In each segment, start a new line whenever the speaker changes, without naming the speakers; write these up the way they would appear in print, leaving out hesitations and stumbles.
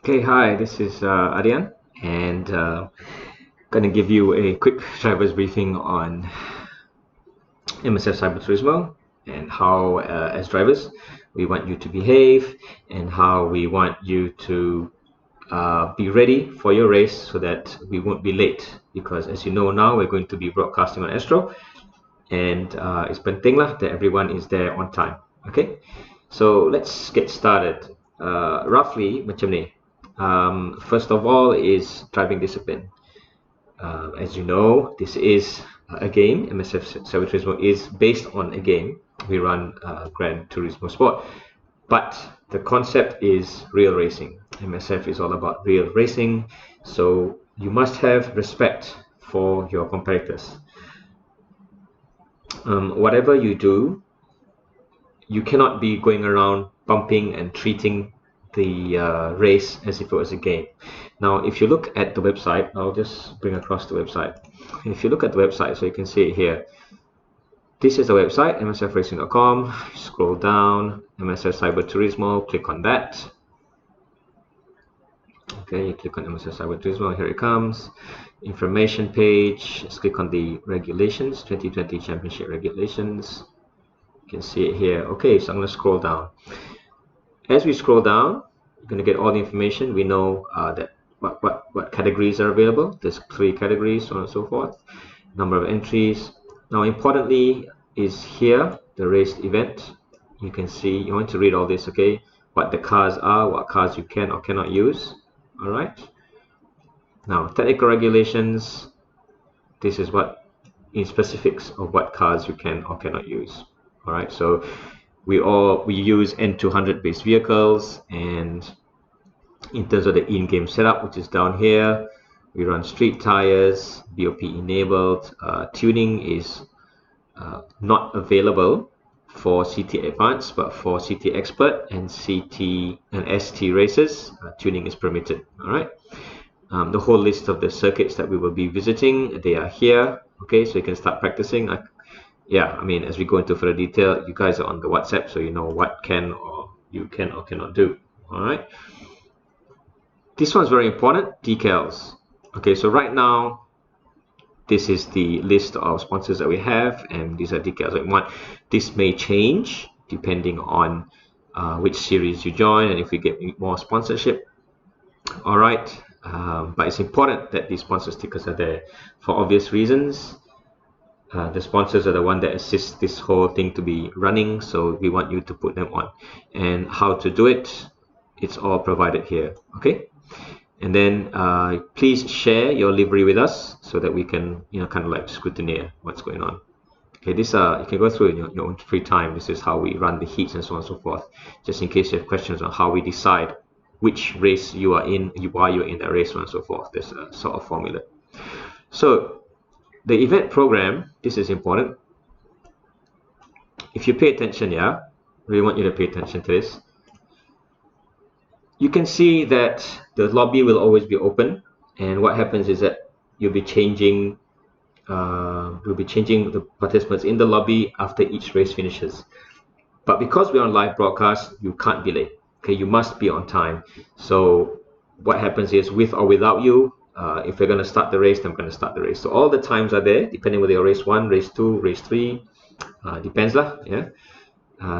Okay, hi, this is Aryan, and gonna give you a quick driver's briefing on MSF CyberTurismo and how, as drivers, we want you to behave and how we want you to be ready for your race so that we won't be late. Because as you know now, we're going to be broadcasting on Astro, and it's penting lah that everyone is there on time. Okay, so let's get started. Roughly, macam ni. First of all is driving discipline. As you know, this is a game. MSF CyberTurismo is based on a game. We run Gran Turismo Sport, but the concept is real racing. MSF is all about real racing, so you must have respect for your competitors. Whatever you do, you cannot be going around bumping and treating the race as if it was a game. Now, if you look at the website, I'll just bring across the website. If you look at the website, so you can see it here. This is the website, msfracing.com. Scroll down, MSF CyberTurismo, click on that. Okay, you click on MSF CyberTurismo, here it comes. Information page, let's click on the regulations, 2020 Championship regulations. You can see it here. Okay, so I'm going to scroll down. As we scroll down, you're going to get all the information. We know that what categories are available. There's 3 categories, so on and so forth. Number of entries. Now, importantly, is here the race event. You can see, you want to read all this, okay? What the cars are, what cars you can or cannot use. All right. Now, technical regulations. This is what in specifics of what cars you can or cannot use. All right. So we use N200 based vehicles, and in terms of the in-game setup, which is down here, we run street tires, BOP enabled. Tuning is not available for CT Advanced, but for CT Expert and CT and ST races, tuning is permitted. All right. The whole list of the circuits that we will be visiting, they are here. Okay, so you can start practicing. Yeah, I mean, as we go into further detail, you guys are on the WhatsApp, so you know what you can or cannot do. All right. This one's very important, decals. Okay, so right now, this is the list of sponsors that we have, and these are decals that we want. This may change depending on which series you join and if we get more sponsorship. All right, but it's important that these sponsor stickers are there for obvious reasons. The sponsors are the one that assist this whole thing to be running, so we want you to put them on. And how to do it, it's all provided here. Okay, and then please share your livery with us so that we can, kind of like scrutinize what's going on. Okay, this you can go through in your own free time. This is how we run the heats and so on and so forth, just in case you have questions on how we decide which race you are in, why you're in that race, so on and so forth. There's a sort of formula. So the event program, this is important. If you pay attention, yeah, we want you to pay attention to this. You can see that the lobby will always be open, and what happens is that you'll be changing the participants in the lobby after each race finishes. But because we're on live broadcast, you can't be late. Okay, you must be on time. So what happens is, with or without you, if we're going to start the race, then I'm going to start the race. So all the times are there, depending whether you're race 1, race 2, race 3, depends lah. Yeah.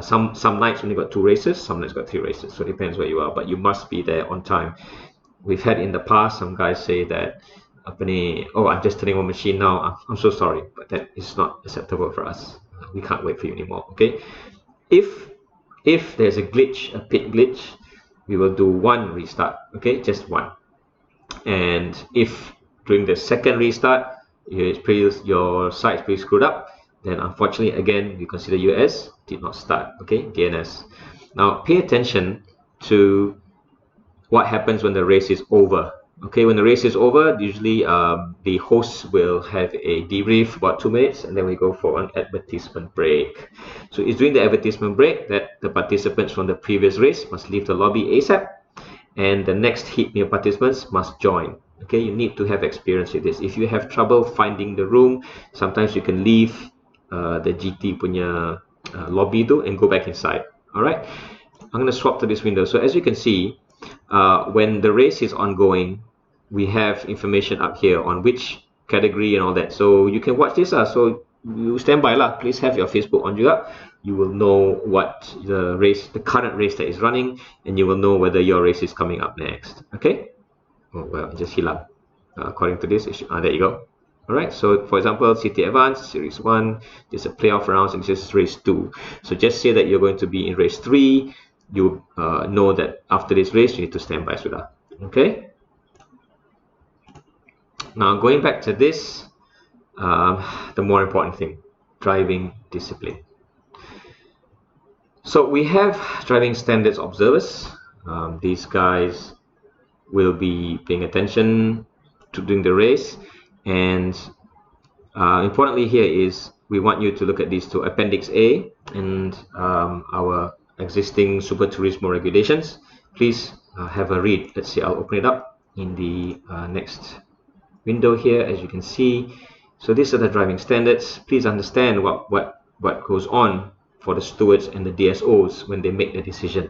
Some nights only got 2 races, some nights got 3 races. So it depends where you are, but you must be there on time. We've had in the past some guys say that, oh, I'm just turning on machine now. I'm so sorry, but that is not acceptable for us. We can't wait for you anymore. Okay. If there's a glitch, a pit glitch, we will do 1 restart. Okay, just 1. And if during the second restart your site's pretty screwed up, then unfortunately again we consider you as did not start. Okay, DNS. Now pay attention to what happens when the race is over. Okay, when the race is over, usually the hosts will have a debrief about 2 minutes, and then we go for an advertisement break. So it's during the advertisement break that the participants from the previous race must leave the lobby ASAP, and the next heat new participants must join. Okay, you need to have experience with this. If you have trouble finding the room, sometimes you can leave the GT punya lobby and go back inside. All right, I'm going to swap to this window. So as you can see, when the race is ongoing, we have information up here on which category and all that. So you can watch this. So you stand by lah. Please have your Facebook on juga. You will know what the current race that is running, and you will know whether your race is coming up next. Okay. Oh well, just hilang. According to this, there you go. Alright, so for example, City Advance, Series 1, this is a playoff rounds, and this is Race 2. So just say that you're going to be in Race 3, you know that after this race, you need to stand by sudah. Okay? Now, going back to this, the more important thing, driving discipline. So we have driving standards observers. These guys will be paying attention to during the race, and importantly here is we want you to look at these two, Appendix A and our existing CyberTurismo regulations. Please have a read. Let's see, I'll open it up in the next window here, as you can see. So these are the driving standards. Please understand what goes on for the stewards and the DSOs when they make the decision.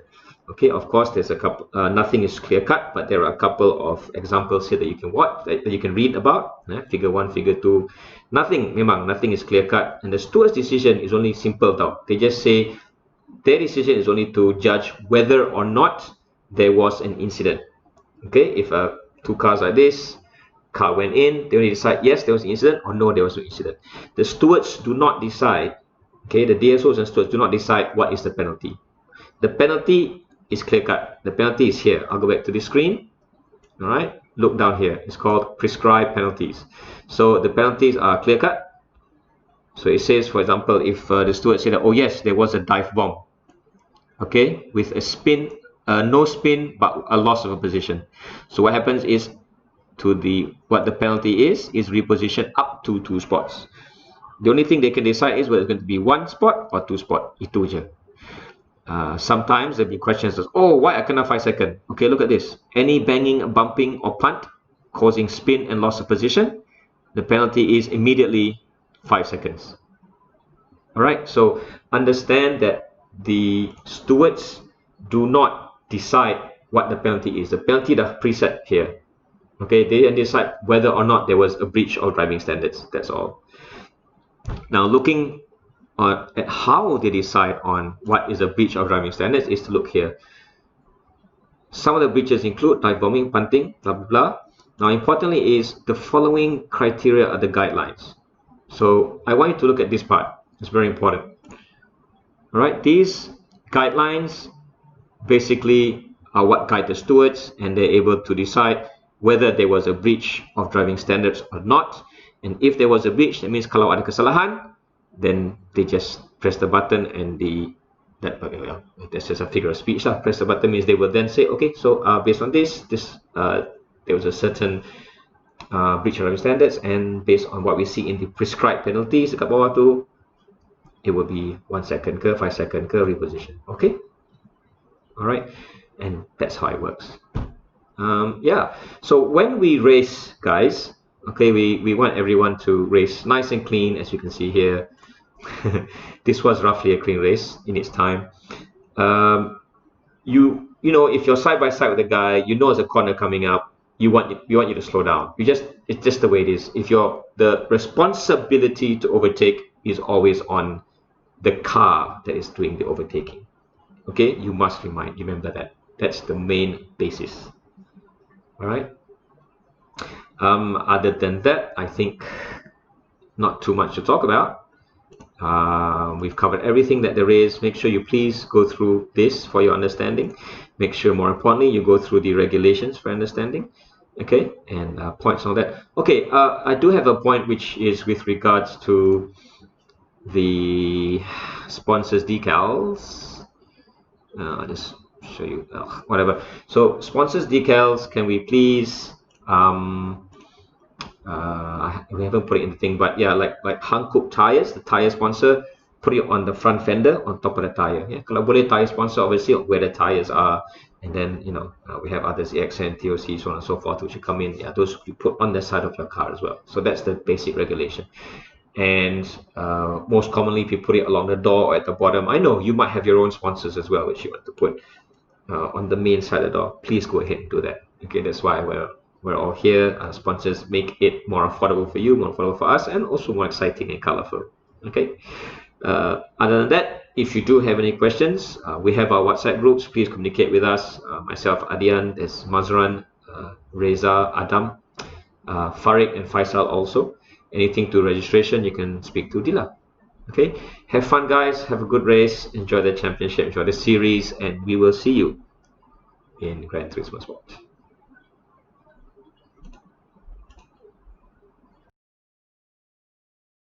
Okay, of course, there's a couple. Nothing is clear cut, but there are a couple of examples here that you can watch, that you can read about. Figure 1, Figure 2. Nothing is clear cut, and the steward's decision is only simple. They just say their decision is only to judge whether or not there was an incident. Okay, if two cars like this, car went in, they only decide yes, there was an incident, or no, there was no incident. The stewards do not decide. Okay, the DSOs and stewards do not decide what is the penalty. The penalty is clear cut. The penalty is here. I'll go back to the screen. All right, look down here. It's called prescribed penalties. So the penalties are clear cut. So it says, for example, if the steward said that, oh yes, there was a dive bomb, okay, with a spin, no spin, but a loss of a position. So what happens is, what the penalty is reposition up to 2 spots. The only thing they can decide is whether it's going to be 1 spot or 2 spot. Itu je. Sometimes there'll be questions as, oh, why I kena 5 seconds? Okay, look at this. Any banging, bumping, or punt causing spin and loss of position, the penalty is immediately 5 seconds. Alright, so understand that the stewards do not decide what the penalty is. The penalty is preset here. Okay, they decide whether or not there was a breach of driving standards. That's all. Now, looking at how they decide on what is a breach of driving standards is to look here. Some of the breaches include dive bombing, punting, blah blah blah. Now, importantly is the following criteria are the guidelines. So I want you to look at this part. It's very important. All right, these guidelines basically are what guide the stewards, and they're able to decide whether there was a breach of driving standards or not. And if there was a breach, that means kalau ada kesalahan, then they just press the button, and that's just a figure of speech lah. Press the button means they will then say, okay, so based on this there was a certain breach of driving standards, and based on what we see in the prescribed penalties dekat bawah tu, it will be 1 second ke 5 second ke reposition. Okay, all right, and that's how it works. Yeah, so when we race, guys, okay, we want everyone to race nice and clean, as you can see here. This was roughly a clean race in its time. You know, if you're side by side with a guy, you know there's a corner coming up, you want you to slow down. It's just the way it is. The responsibility to overtake is always on the car that is doing the overtaking. Okay, you must remember that. That's the main basis. All right. Other than that, I think not too much to talk about. We've covered everything that there is. Make sure you please go through this for your understanding. Make sure, more importantly, you go through the regulations for understanding. Okay, and points on that. Okay, I do have a point which is with regards to the sponsors decals. I'll just show you whatever. So sponsors decals, can we please we haven't put it in the thing, but yeah, like Hankook tires, the tire sponsor, put it on the front fender on top of the tire. Yeah, kalau boleh tire sponsor, obviously where the tires are, and then we have others, EXN, TOC, so on and so forth, which you come in. Yeah, those you put on the side of your car as well. So that's the basic regulation. And most commonly, if you put it along the door or at the bottom, I know you might have your own sponsors as well, which you want to put. on the main side of the door, please go ahead and do that. Okay, that's why we're all here. Sponsors make it more affordable for you, more affordable for us, and also more exciting and colorful. Okay. Other than that, if you do have any questions, we have our WhatsApp groups. Please communicate with us. Myself, Adian, there's Mazran, Reza, Adam, Farid, and Faisal also. Anything to registration, you can speak to Dila. Okay, have fun, guys. Have a good race. Enjoy the championship. Enjoy the series, and we will see you in Gran Turismo Sport.